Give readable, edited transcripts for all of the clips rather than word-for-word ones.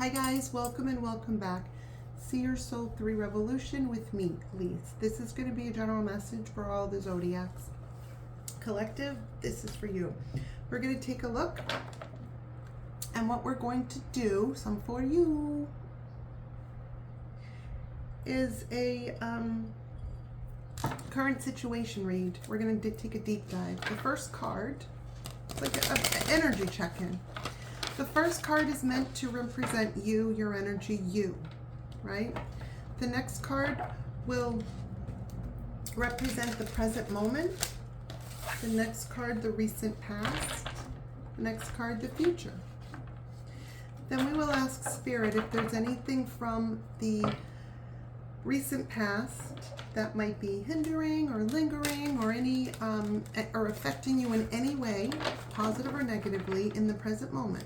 Hi guys, welcome and welcome back. See Your Soul 3 Revolution with me, Lise. This is going to be a general message for all the zodiacs. Collective, this is for you. We're going to take a look, and what we're going to do, some for you, is a current situation read. We're going to take a deep dive. The first card, it's like an energy check-in. The first card is meant to represent you, your energy, you, right? The next card will represent the present moment. The next card, the recent past. The next card, the future. Then we will ask Spirit if there's anything from the recent past that might be hindering or lingering or any or affecting you in any way, positive or negatively, in the present moment.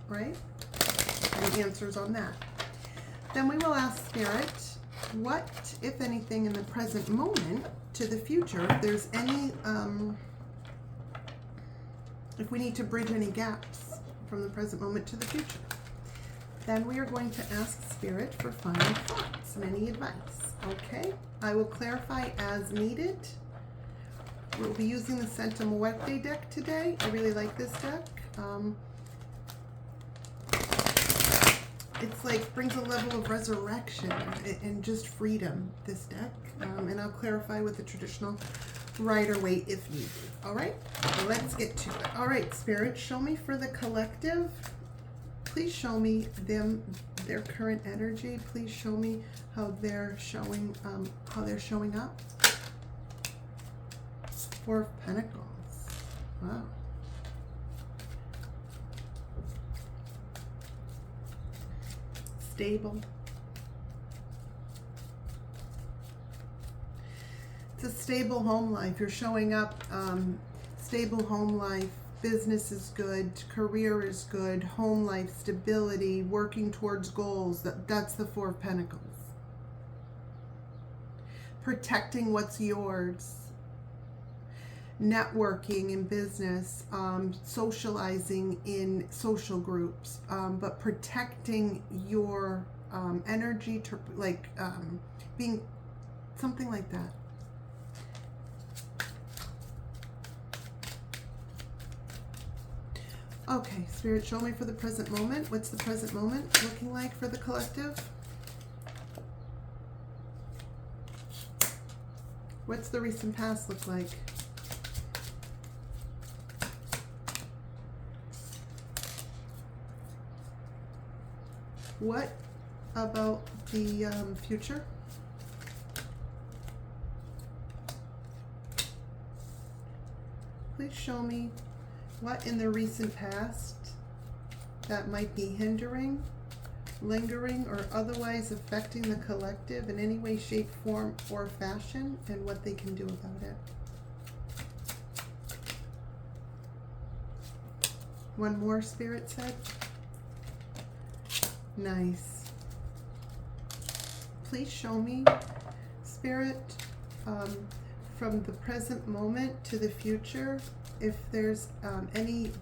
Right? Any answers on that? Then we will ask Spirit what, if anything, in the present moment to the future, if there's any, if we need to bridge any gaps from the present moment to the future. Then we are going to ask Spirit for final thoughts and any advice. Okay? I will clarify as needed. We'll be using the Santa Muerte deck today. I really like this deck. It's like brings a level of resurrection and just freedom, this deck. And I'll clarify with the traditional Rider-Waite if needed. All right, let's get to it. All right, Spirit, show me for the collective. Please show me them, their current energy. Please show me how they're showing up. Four of Pentacles. Wow. Stable. It's a stable home life. You're showing up, stable home life, business is good, career is good, home life, stability, working towards goals. That's the Four of Pentacles. Protecting what's yours. Networking in business, socializing in social groups, but protecting your energy to being something like that. Okay, Spirit, show me for the present moment. What's the present moment looking like for the collective? What's the recent past look like? What about the future? Please show me what in the recent past that might be hindering, lingering, or otherwise affecting the collective in any way, shape, form, or fashion, and what they can do about it. One more, Spirit said. Nice. Please show me, Spirit, from the present moment to the future, if there's any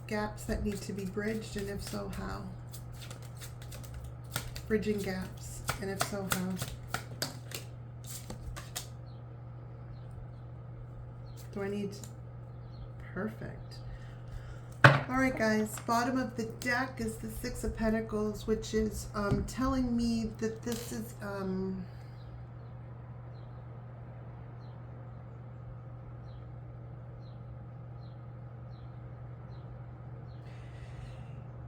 gaps that need to be bridged, and if so, how? Bridging gaps, and if so, how? Do I need... Perfect. All right, guys, bottom of the deck is the Six of Pentacles, which is telling me that this is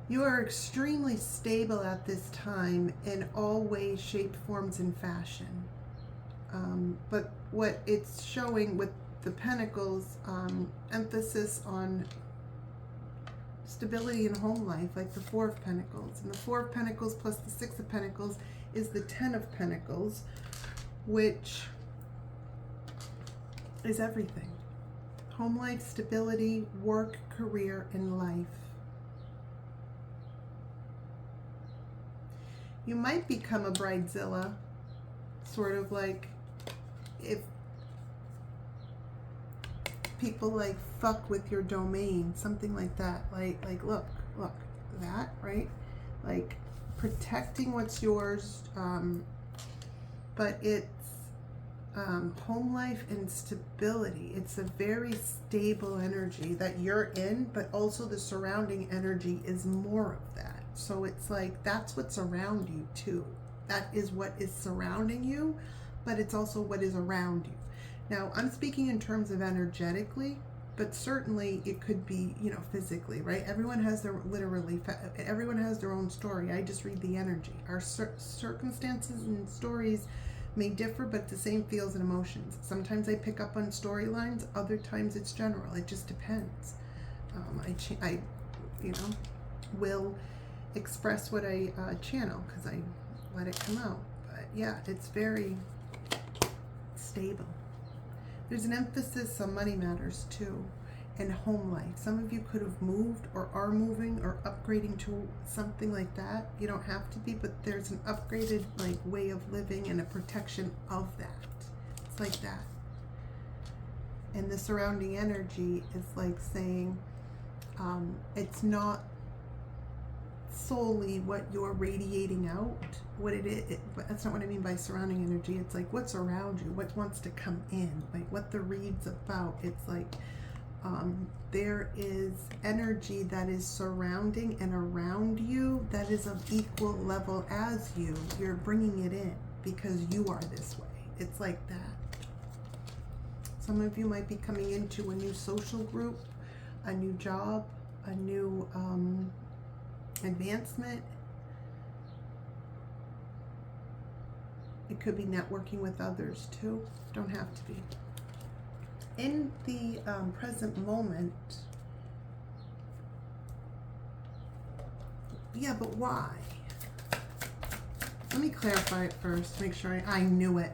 you are extremely stable at this time in all ways, shapes, forms, and fashion. But what it's showing with the Pentacles, emphasis on stability in home life, like the Four of Pentacles. And the Four of Pentacles plus the Six of Pentacles is the Ten of Pentacles, which is everything. Home life, stability, work, career, and life. You might become a bridezilla, sort of like if people like fuck with your domain, something like that. Like look, that, right? Like protecting what's yours, but it's home life and stability. It's a very stable energy that you're in, but also the surrounding energy is more of that. So it's like that's what's around you too. That is what is surrounding you, but it's also what is around you. Now, I'm speaking in terms of energetically, but certainly it could be, physically, right? Everyone has everyone has their own story. I just read the energy. Our circumstances and stories may differ, but the same feels and emotions. Sometimes I pick up on storylines, other times it's general. It just depends. I will express what I channel because I let it come out. But yeah, it's very stable. There's an emphasis on money matters too, and home life. Some of you could have moved or are moving or upgrading to something like that. You don't have to be, but there's an upgraded way of living and a protection of that. It's like that. And the surrounding energy is like saying, it's not solely what you're radiating out, what it is. That's not what I mean by surrounding energy. It's like what's around you, what wants to come in, like what the read's about. It's like there is energy that is surrounding and around you that is of equal level as you. You're bringing it in because you are this way. It's like that. Some of you might be coming into a new social group, a new job, a new advancement. It could be networking with others too. Don't have to be. In the present moment, yeah, but why? Let me clarify it first, make sure I knew it.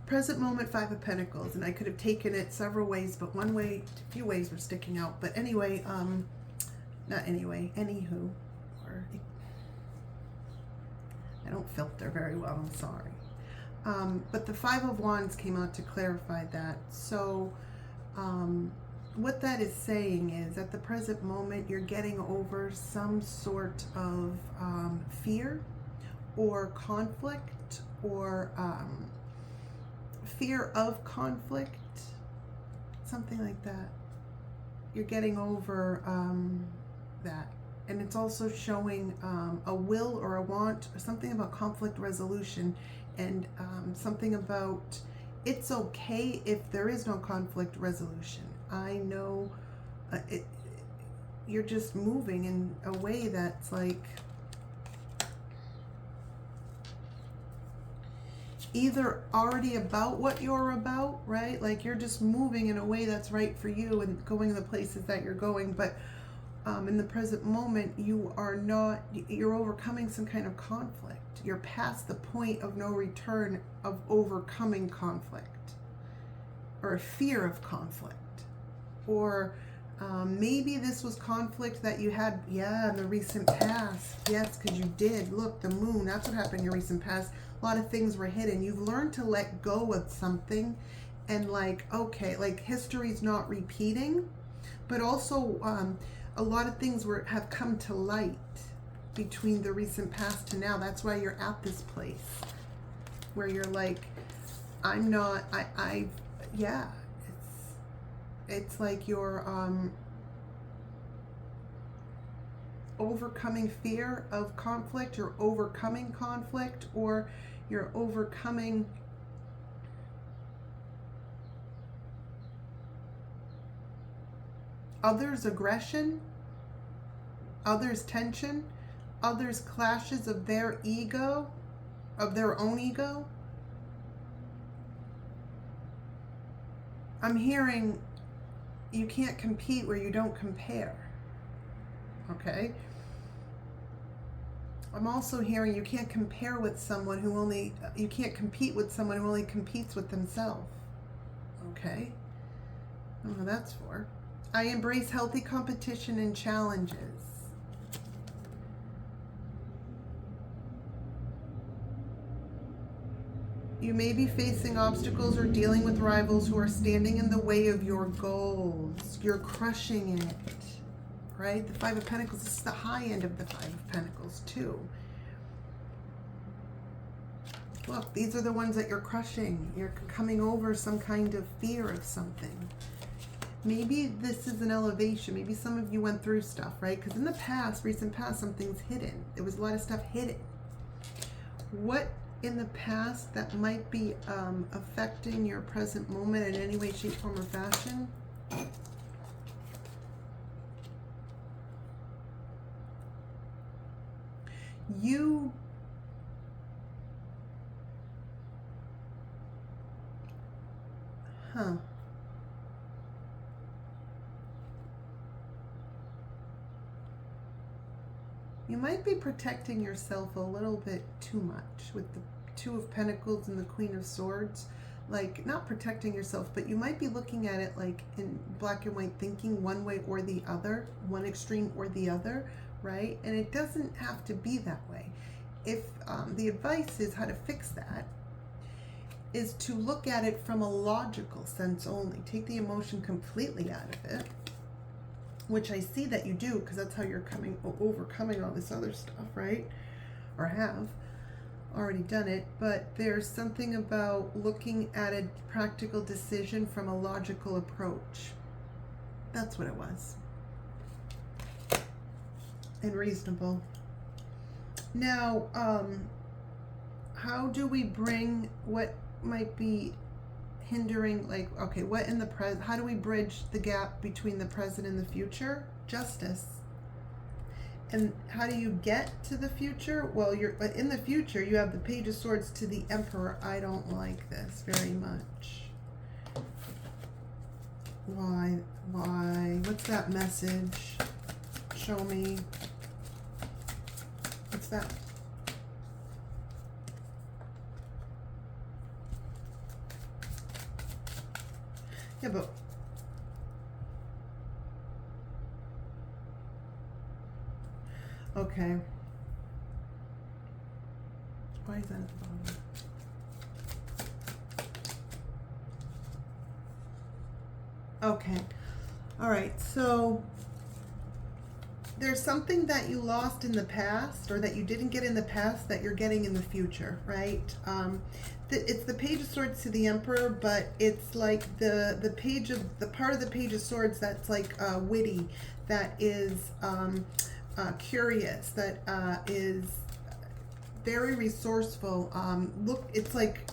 Present moment, Five of Pentacles, and I could have taken it several ways, but a few ways were sticking out. But anyway, anywho, or I don't filter very well, I'm sorry. But the Five of Wands came out to clarify that. So what that is saying is at the present moment, you're getting over some sort of fear or conflict or fear of conflict, something like that. You're getting over that. And it's also showing a will or a want, or something about conflict resolution, and something about it's okay if there is no conflict resolution. I know you're just moving in a way that's like either already about what you're about, right? Like you're just moving in a way that's right for you and going the places that you're going, but in the present moment, you're overcoming some kind of conflict. You're past the point of no return of overcoming conflict or a fear of conflict. Or maybe this was conflict that you had, in the recent past. Yes, because you did. Look, the moon, that's what happened in your recent past. A lot of things were hidden. You've learned to let go of something and history's not repeating, but also a lot of things have come to light between the recent past to now. That's why you're at this place where you're like, it's like you're overcoming fear of conflict, you're overcoming conflict, or you're overcoming others' aggression, others' tension, others' clashes of their ego, of their own ego. I'm hearing you can't compete where you don't compare. Okay? I'm also hearing you can't compare with someone you can't compete with someone who only competes with themselves. Okay? I don't know what that's for. I embrace healthy competition and challenges. You may be facing obstacles or dealing with rivals who are standing in the way of your goals. You're crushing it, right? The Five of Pentacles is the high end of the Five of Pentacles too. Look, these are the ones that you're crushing. You're coming over some kind of fear of something. Maybe this is an elevation. Maybe some of you went through stuff, right? Because in the past, recent past, something's hidden. There was a lot of stuff hidden. What in the past that might be affecting your present moment in any way, shape, form, or fashion? You You might be protecting yourself a little bit too much with the Two of Pentacles and the Queen of Swords. Like, not protecting yourself, but you might be looking at it like in black and white thinking, one way or the other, one extreme or the other, right? And it doesn't have to be that way. If the advice is how to fix that, is to look at it from a logical sense only. Take the emotion completely out of it, which I see that you do, because that's how you're overcoming all this other stuff, right? Or have already done it. But there's something about looking at a practical decision from a logical approach. That's what it was. And reasonable. Now, how do we bring what might be hindering, like, okay, what in the present, how do we bridge the gap between the present and the future? Justice. And how do you get to the future? Well, but in the future, you have the Page of Swords to the Emperor. I don't like this very much. Why? What's that message? Show me. What's that? Yeah, but okay. Why is that at the bottom? Okay. All right. So there's something that you lost in the past, or that you didn't get in the past, that you're getting in the future, right? It's the Page of Swords to the Emperor, but it's like the part of the Page of Swords that's like witty, that is curious, that is very resourceful. Look, it's like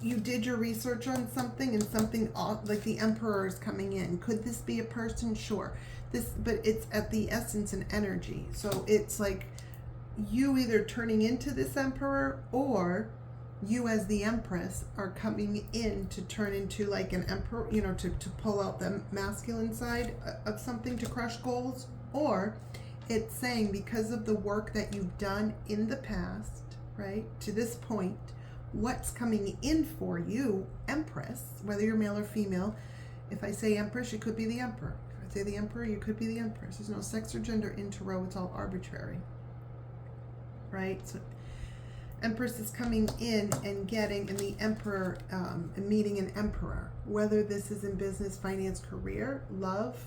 you did your research on something, and something like the Emperor is coming in. Could this be a person? Sure. But it's at the essence and energy. So it's like you either turning into this Emperor, or you as the Empress are coming in to turn into like an Emperor, you know, to pull out the masculine side of something to crush goals. Or it's saying, because of the work that you've done in the past, right, to this point, what's coming in for you, Empress, whether you're male or female. If I say Empress, you could be the Emperor. If I say the Emperor, you could be the Empress. There's no sex or gender in tarot. It's all arbitrary, right? So Empress is coming in and getting, and the Emperor, meeting an Emperor, whether this is in business, finance, career, love,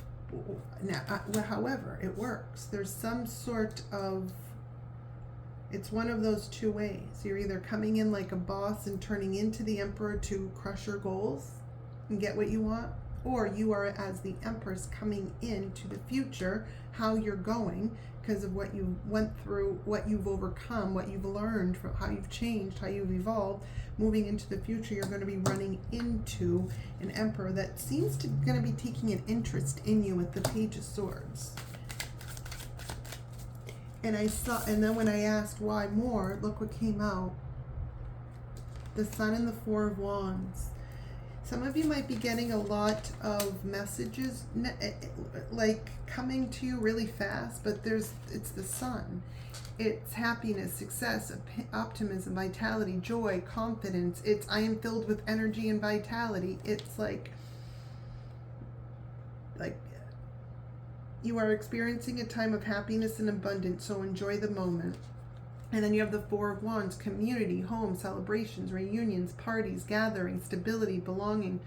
however it works. There's some sort of, it's one of those two ways. You're either coming in like a boss and turning into the Emperor to crush your goals and get what you want, or you are, as the Empress, coming into the future, how you're going, because of what you went through, what you've overcome, what you've learned, from how you've changed, how you've evolved. Moving into the future, you're going to be running into an Emperor that seems to going to be taking an interest in you with the Page of Swords. And then when I asked why more, look what came out. The Sun and the Four of Wands. Some of you might be getting a lot of messages like coming to you really fast, but it's the Sun. It's happiness, success, optimism, vitality, joy, confidence. It's I am filled with energy and vitality. It's like you are experiencing a time of happiness and abundance, so enjoy the moment. And then you have the Four of Wands, community, home, celebrations, reunions, parties, gatherings, stability, belonging.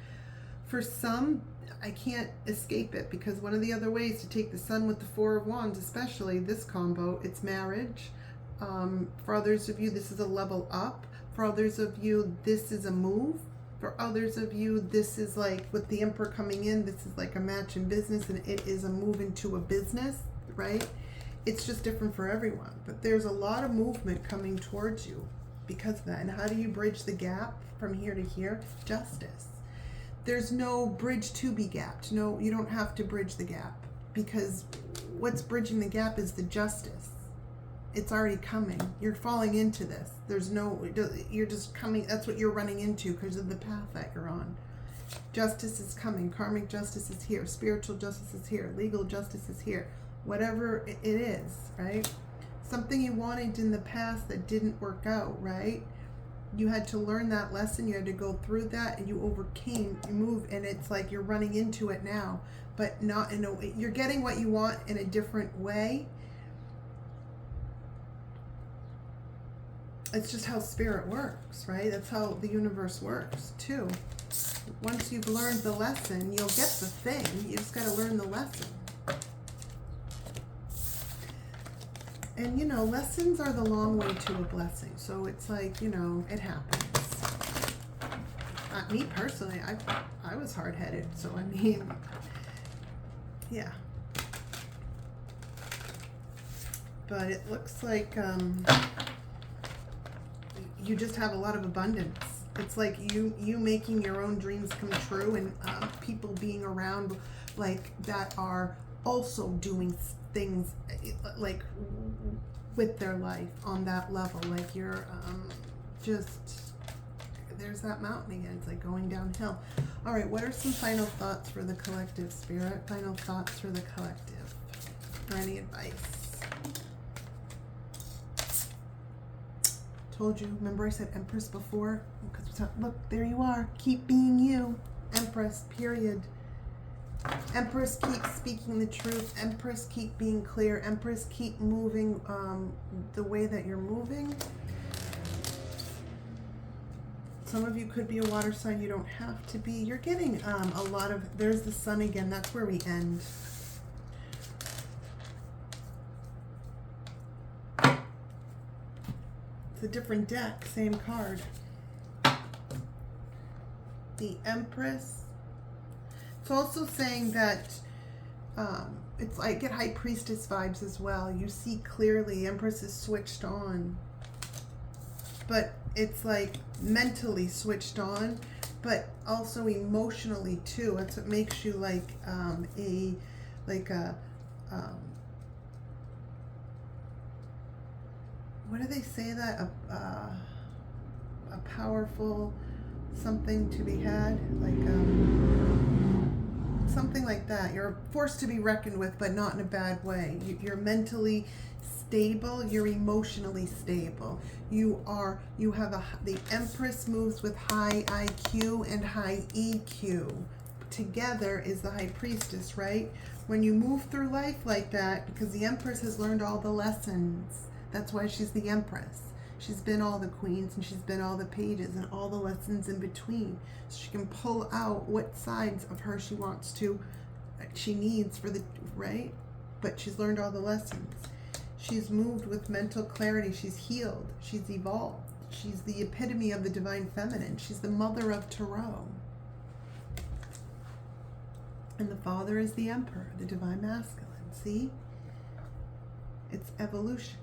For some, I can't escape it, because one of the other ways to take the Sun with the Four of Wands, especially this combo, it's marriage. For others of you, this is a level up. For others of you, this is a move. For others of you, this is like with the Emperor coming in, this is like a match in business, and it is a move into a business, right? It's just different for everyone. But there's a lot of movement coming towards you because of that. And how do you bridge the gap from here to here? Justice. There's no bridge to be gapped. No, you don't have to bridge the gap, because what's bridging the gap is the justice. It's already coming. You're falling into this. There's no, you're just coming. That's what you're running into because of the path that you're on. Justice is coming. Karmic justice is here. Spiritual justice is here. Legal justice is here. Whatever it is, right? Something you wanted in the past that didn't work out, right? You had to learn that lesson. You had to go through that, and you overcame. You moved, and it's like you're running into it now, but not in a way. You're getting what you want in a different way. It's just how spirit works, right? That's how the universe works too. Once you've learned the lesson, you'll get the thing. You just got to learn the lesson. And, you know, lessons are the long way to a blessing. So it's like, you know, it happens. Me personally, I was hard-headed. So, I mean, yeah. But it looks like you just have a lot of abundance. It's like you making your own dreams come true, and people being around like that are also doing things like with their life on that level. Like you're just, there's that mountain again. It's like going downhill. All right, what are some final thoughts for the collective, Spirit? Final thoughts for the collective, or any advice? Told you, remember I said Empress before? Because look, there you are. Keep being you. Empress, period. Empress, keep speaking the truth. Empress, keep being clear. Empress, keep moving the way that you're moving. Some of you could be a water sign. You don't have to be. You're getting a lot of, there's the Sun again. That's where we end. It's a different deck, same card. The Empress. It's also saying that it's like, I get High Priestess vibes as well. You see clearly, Empress is switched on. But it's like mentally switched on, but also emotionally too. That's what makes you like what do they say that? A powerful something to be had, like something like that. You're a force to be reckoned with, but not in a bad way. You're mentally stable. You're emotionally stable. The Empress moves with high IQ and high EQ. Together is the High Priestess, right? When you move through life like that, because the Empress has learned all the lessons. That's why she's the Empress. She's been all the queens, and she's been all the pages and all the lessons in between. So she can pull out what sides of her she needs for the, right? But she's learned all the lessons. She's moved with mental clarity. She's healed. She's evolved. She's the epitome of the divine feminine. She's the mother of Tarot. And the father is the Emperor, the divine masculine. See? It's evolution.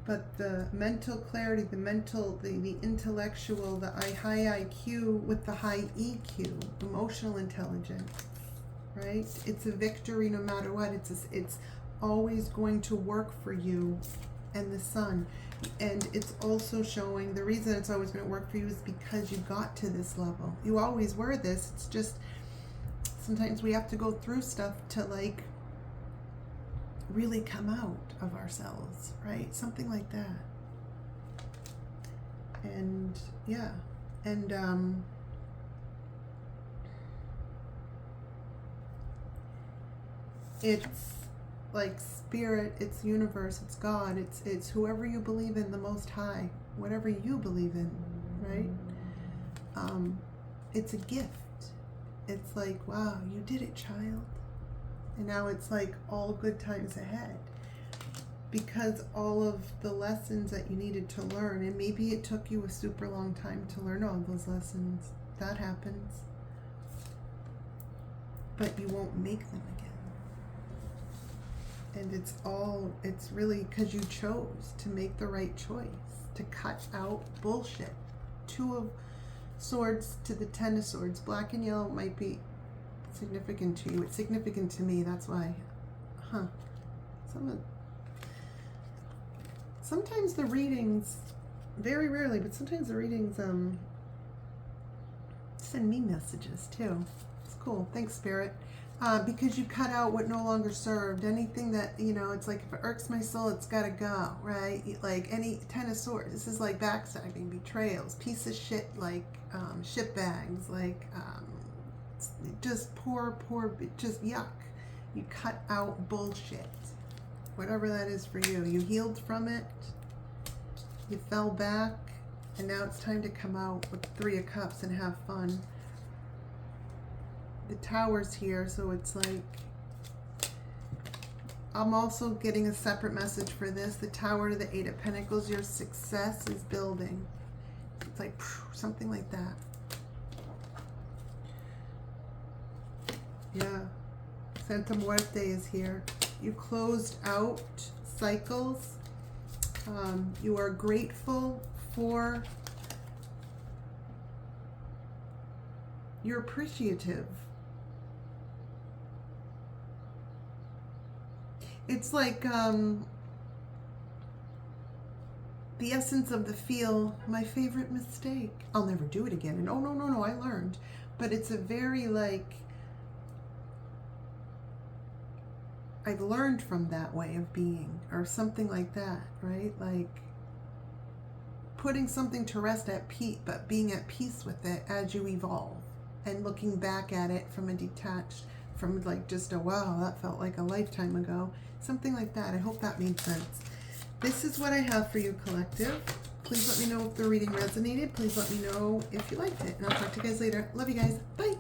But the mental clarity, the intellectual, the high IQ with the high EQ, emotional intelligence, right? It's a victory no matter what. It's always going to work for you and the Sun. And it's also showing the reason it's always going to work for you is because you got to this level. You always were this. It's just sometimes we have to go through stuff to like really come out of ourselves, right? Something like that. And yeah, and it's like spirit, it's universe, it's God, it's whoever you believe in, the Most High, whatever you believe in, right? It's a gift. It's like, wow, you did it, child. And now it's like all good times ahead, because all of the lessons that you needed to learn, and maybe it took you a super long time to learn all those lessons, that happens, but you won't make them again. And it's really because you chose to make the right choice, to cut out bullshit. 2 of Swords to the 10 of Swords. Black and yellow might be significant to you. It's significant to me, that's why. Sometimes the readings, very rarely, but sometimes the readings send me messages too. It's cool. Thanks, Spirit. Because you cut out what no longer served. Anything that, it's like, if it irks my soul, it's got to go, right? Like any 10 of Swords. This is like backstabbing, betrayals, piece of shit, like shit bags, like just poor, just yuck. You cut out bullshit. Whatever that is for you. You healed from it. You fell back. And now it's time to come out with 3 of Cups and have fun. The Tower's here, so it's like, I'm also getting a separate message for this. The Tower to the 8 of Pentacles, your success is building. It's like something like that. Yeah. Santa Muerte is here. You closed out cycles. You are grateful for, you're appreciative. It's like the essence of the feel, my favorite mistake. I'll never do it again. And oh, no, I learned. But it's a very like, I've learned from that way of being, or something like that, right? Like putting something to rest at peace, but being at peace with it as you evolve, and looking back at it from a detached, from like just a wow, that felt like a lifetime ago. Something like that. I hope that made sense. This is what I have for you, collective. Please let me know if the reading resonated. Please let me know if you liked it. And I'll talk to you guys later. Love you guys. Bye.